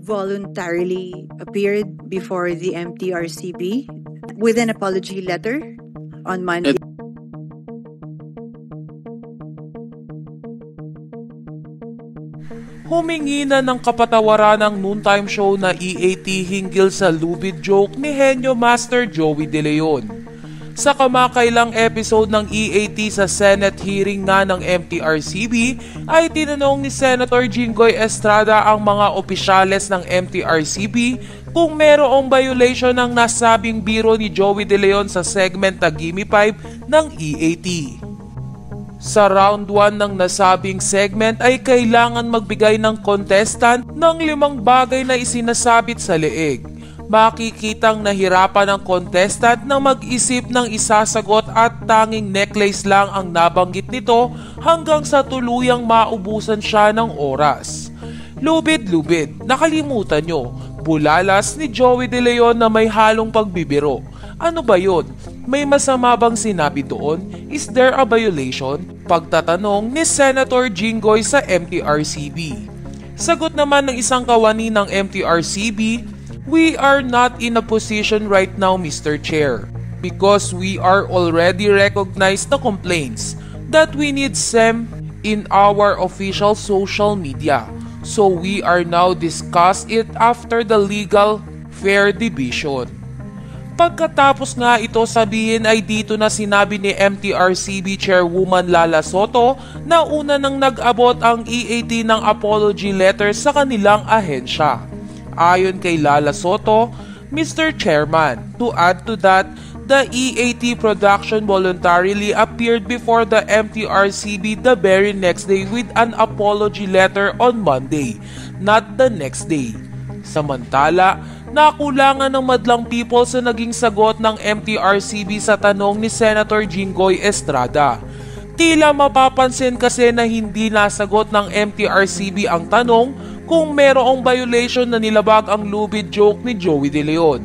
voluntarily appeared before the MTRCB with an apology letter on Monday. Humingi na ng kapatawaran ng noontime show na EAT hinggil sa lubid joke ni Henyo Master Joey De Leon. Sa kamakailang episode ng EAT sa Senate hearing nga ng MTRCB ay tinanong ni Senator Jinggoy Estrada ang mga opisyales ng MTRCB kung merong violation ng nasabing biro ni Joey De Leon sa segment na Gimme 5 ng EAT. Sa round 1 ng nasabing segment ay kailangan magbigay ng contestant ng 5 bagay na isinasabit sa leeg. Makikitang nahirapan ang contestant na mag-isip ng isasagot at tanging necklace lang ang nabanggit nito hanggang sa tuluyang maubusan siya ng oras. Lubid-lubid, nakalimutan nyo, bulalas ni Joey De Leon na may halong pagbibiro. Ano ba yun? May masama bang sinabi doon? Is there a violation? Pagtatanong ni Senator Jinggoy sa MTRCB. Sagot naman ng isang kawani ng MTRCB, "We are not in a position right now, Mr. Chair, because we are already recognized the complaints that we need SEM in our official social media. So we are now discuss it after the legal fair division." Pagkatapos nga ito sabihin ay dito na sinabi ni MTRCB Chairwoman Lala Soto na una nang nag-abot ang EAT ng apology letter sa kanilang ahensya. Ayon kay Lala Soto, "Mr. Chairman, to add to that, the EAT production voluntarily appeared before the MTRCB the very next day with an apology letter on Monday, not the next day. Samantala, nakulangan ng madlang people sa naging sagot ng MTRCB sa tanong ni Senator Jinggoy Estrada. Tila mapapansin kasi na hindi nasagot ng MTRCB ang tanong kung merong violation na nilabag ang lubid joke ni Joey De Leon.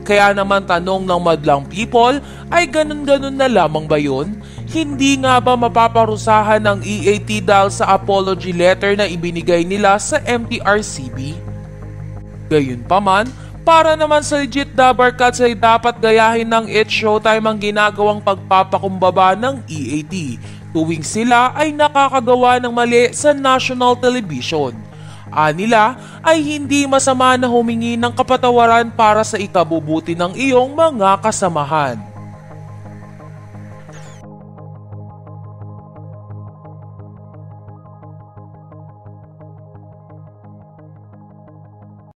Kaya naman tanong ng madlang people ay ganun-ganun na lamang ba yun? Hindi nga ba mapaparusahan ng EAT dahil sa apology letter na ibinigay nila sa MTRCB? Gayunpaman, para naman sa legit Dabar Cats ay dapat gayahin ng It's Showtime ang ginagawang pagpapakumbaba ng EAT tuwing sila ay nakakagawa ng mali sa national television. Anila ay hindi masama na humingi ng kapatawaran para sa ikabubuti ng iyong mga kasamahan.